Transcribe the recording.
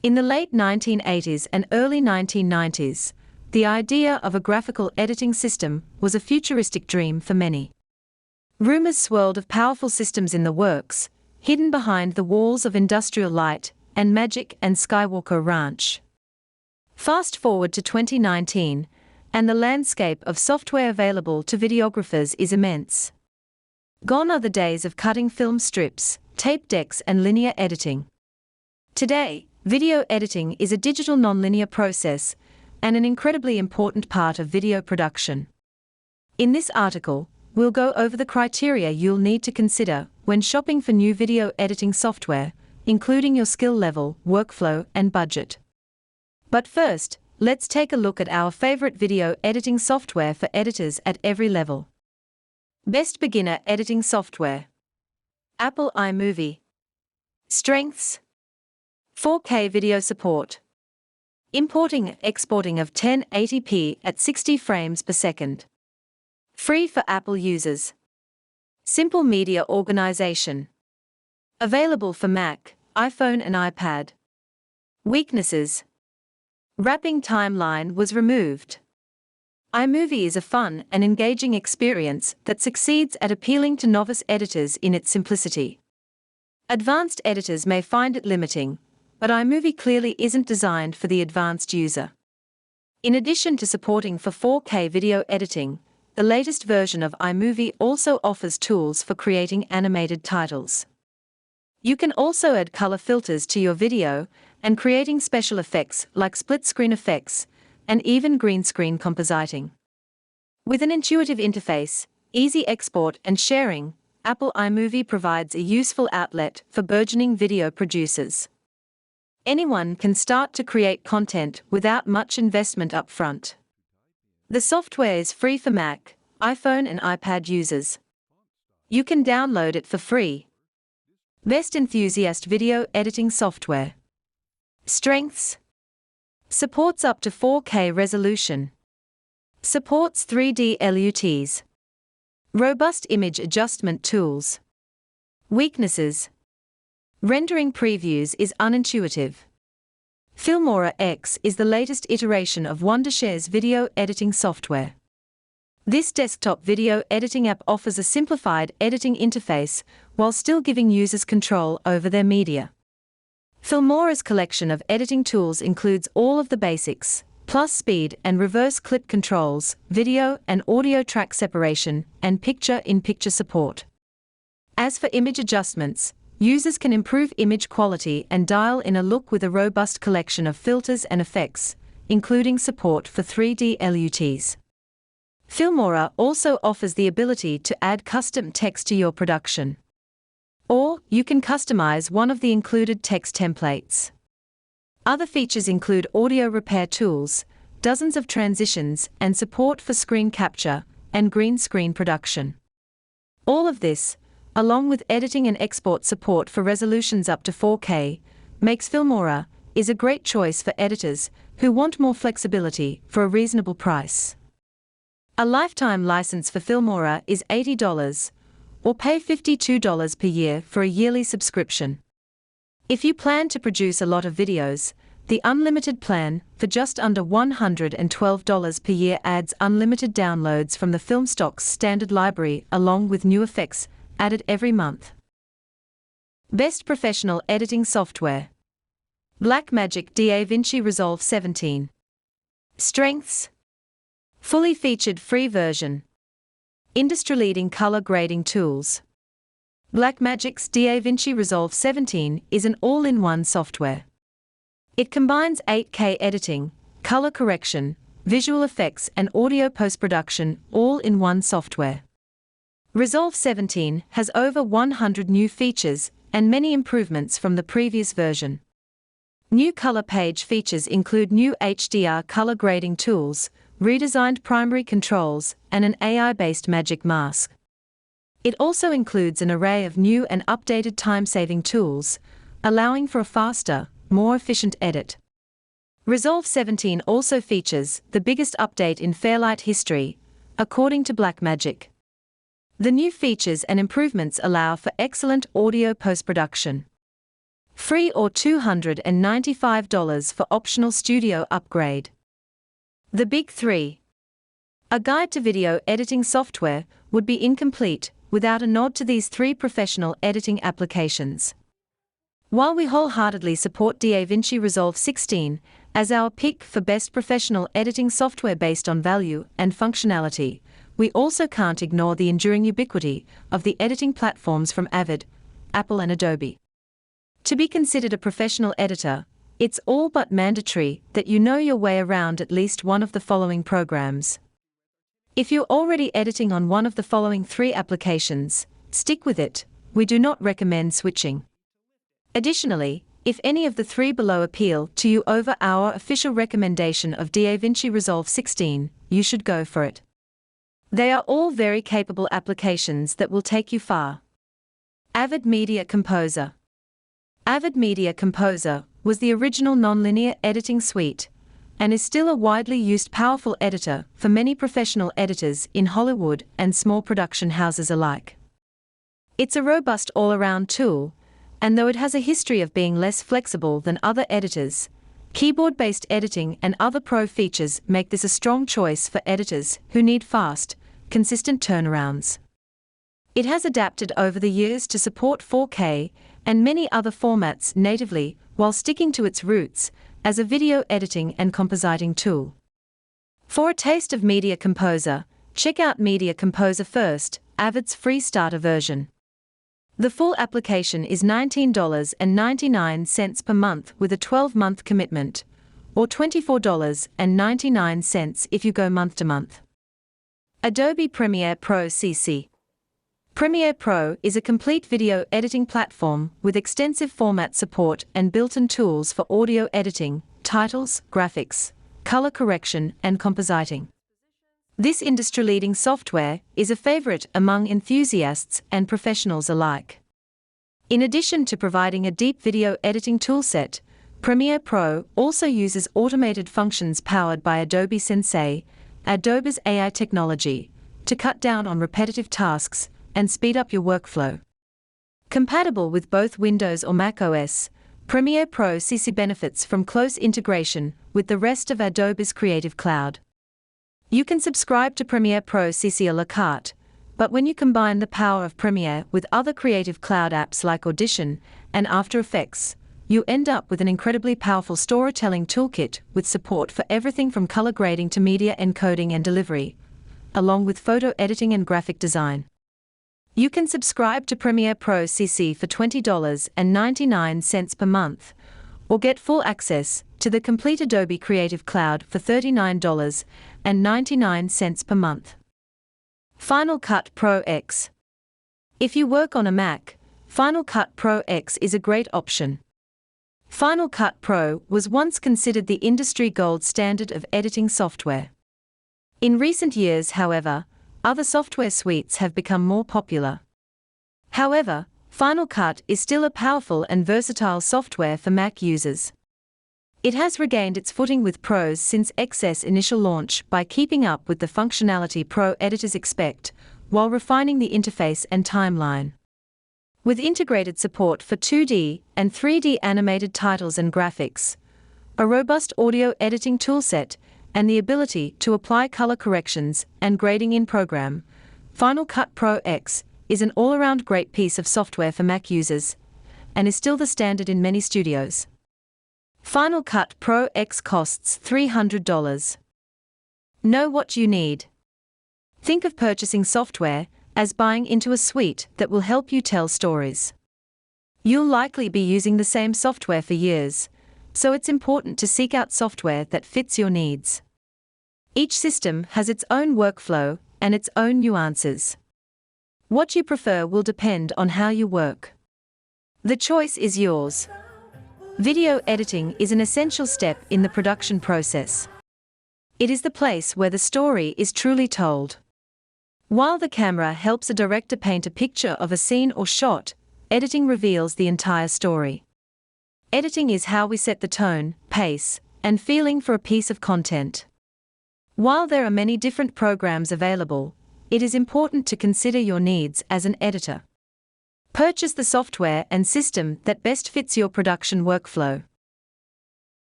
In the late 1980s and early 1990s, the idea of a graphical editing system was a futuristic dream for many. Rumors swirled of powerful systems in the works, hidden behind the walls of Industrial Light and Magic and Skywalker Ranch. Fast forward to 2019, and the landscape of software available to videographers is immense. Gone are the days of cutting film strips, tape decks, and linear editing. Today, video editing is a digital nonlinear process and an incredibly important part of video production. In this article, we'll go over the criteria you'll need to consider when shopping for new video editing software, including your skill level, workflow, and budget. But first, let's take a look at our favorite video editing software for editors at every level. Best beginner editing software. Apple iMovie. Strengths: 4K video support. Importing and exporting of 1080p at 60 frames per second. Free for Apple users. Simple media organization. Available for Mac, iPhone and iPad. Weaknesses: wrapping timeline was removed. iMovie is a fun and engaging experience that succeeds at appealing to novice editors in its simplicity. Advanced editors may find it limiting, but iMovie clearly isn't designed for the advanced user. In addition to supporting for 4K video editing, the latest version of iMovie also offers tools for creating animated titles. You can also add color filters to your video and creating special effects like split-screen effects and even green screen compositing. With an intuitive interface, easy export and sharing, Apple iMovie provides a useful outlet for burgeoning video producers. Anyone can start to create content without much investment up front. The software is free for Mac, iPhone and iPad users. You can download it for free. Best enthusiast video editing software. Strengths: supports up to 4K resolution. Supports 3D LUTs. Robust image adjustment tools. Weaknesses: rendering previews is unintuitive. Filmora X is the latest iteration of Wondershare's video editing software. This desktop video editing app offers a simplified editing interface while still giving users control over their media. Filmora's collection of editing tools includes all of the basics, plus speed and reverse clip controls, video and audio track separation, and picture-in-picture support. As for image adjustments, users can improve image quality and dial in a look with a robust collection of filters and effects, including support for 3D LUTs. Filmora also offers the ability to add custom text to your production. Or, you can customize one of the included text templates. Other features include audio repair tools, dozens of transitions, and support for screen capture and green screen production. All of this, along with editing and export support for resolutions up to 4K, makes Filmora is a great choice for editors who want more flexibility for a reasonable price. A lifetime license for Filmora is $80, or pay $52 per year for a yearly subscription. If you plan to produce a lot of videos, the unlimited plan, for just under $112 per year, adds unlimited downloads from the Filmstock's standard library along with new effects added every month. Best professional editing software. Blackmagic DaVinci Resolve 17. Strengths: fully featured free version. Industry-leading color grading tools. Blackmagic's DaVinci Resolve 17 is an all-in-one software. It combines 8K editing, color correction, visual effects and audio post-production all in one software. Resolve 17 has over 100 new features and many improvements from the previous version. New color page features include new HDR color grading tools, redesigned primary controls, and an AI-based magic mask. It also includes an array of new and updated time-saving tools, allowing for a faster, more efficient edit. Resolve 17 also features the biggest update in Fairlight history, according to Blackmagic. The new features and improvements allow for excellent audio post-production. Free or $295 for optional studio upgrade. The Big Three. A guide to video editing software would be incomplete without a nod to these three professional editing applications. While we wholeheartedly support DaVinci Resolve 16 as our pick for best professional editing software based on value and functionality, we also can't ignore the enduring ubiquity of the editing platforms from Avid, Apple and Adobe. To be considered a professional editor, it's all but mandatory that you know your way around at least one of the following programs. If you're already editing on one of the following three applications, stick with it. We do not recommend switching. Additionally, if any of the three below appeal to you over our official recommendation of DaVinci Resolve 16, you should go for it. They are all very capable applications that will take you far. Avid Media Composer. Avid Media Composer was the original nonlinear editing suite, and is still a widely used powerful editor for many professional editors in Hollywood and small production houses alike. It's a robust all-around tool, and though it has a history of being less flexible than other editors, keyboard-based editing and other pro features make this a strong choice for editors who need fast, consistent turnarounds. It has adapted over the years to support 4K and many other formats natively while sticking to its roots as a video editing and compositing tool. For a taste of Media Composer, check out Media Composer first, Avid's free starter version. The full application is $19.99 per month with a 12-month commitment, or $24.99 if you go month to month. Adobe Premiere Pro CC. Premiere Pro is a complete video editing platform with extensive format support and built-in tools for audio editing, titles, graphics, color correction, and compositing. This industry-leading software is a favorite among enthusiasts and professionals alike. In addition to providing a deep video editing toolset, Premiere Pro also uses automated functions powered by Adobe Sensei, Adobe's AI technology, to cut down on repetitive tasks and speed up your workflow. Compatible with both Windows or Mac OS, Premiere Pro CC benefits from close integration with the rest of Adobe's Creative Cloud. You can subscribe to Premiere Pro CC a la carte, but when you combine the power of Premiere with other Creative Cloud apps like Audition and After Effects, you end up with an incredibly powerful storytelling toolkit with support for everything from color grading to media encoding and delivery, along with photo editing and graphic design. You can subscribe to Premiere Pro CC for $20.99 per month, or get full access to the complete Adobe Creative Cloud for $39.99 per month. Final Cut Pro X. If you work on a Mac, Final Cut Pro X is a great option. Final Cut Pro was once considered the industry gold standard of editing software. In recent years, however, other software suites have become more popular. However, Final Cut is still a powerful and versatile software for Mac users. It has regained its footing with pros since XS initial launch by keeping up with the functionality pro editors expect, while refining the interface and timeline. With integrated support for 2D and 3D animated titles and graphics, a robust audio editing toolset, and the ability to apply color corrections and grading in program, Final Cut Pro X is an all-around great piece of software for Mac users, and is still the standard in many studios. Final Cut Pro X costs $300. Know what you need. Think of purchasing software as buying into a suite that will help you tell stories. You'll likely be using the same software for years, so it's important to seek out software that fits your needs. Each system has its own workflow and its own nuances. What you prefer will depend on how you work. The choice is yours. Video editing is an essential step in the production process. It is the place where the story is truly told. While the camera helps a director paint a picture of a scene or shot, editing reveals the entire story. Editing is how we set the tone, pace, and feeling for a piece of content. While there are many different programs available, it is important to consider your needs as an editor. Purchase the software and system that best fits your production workflow.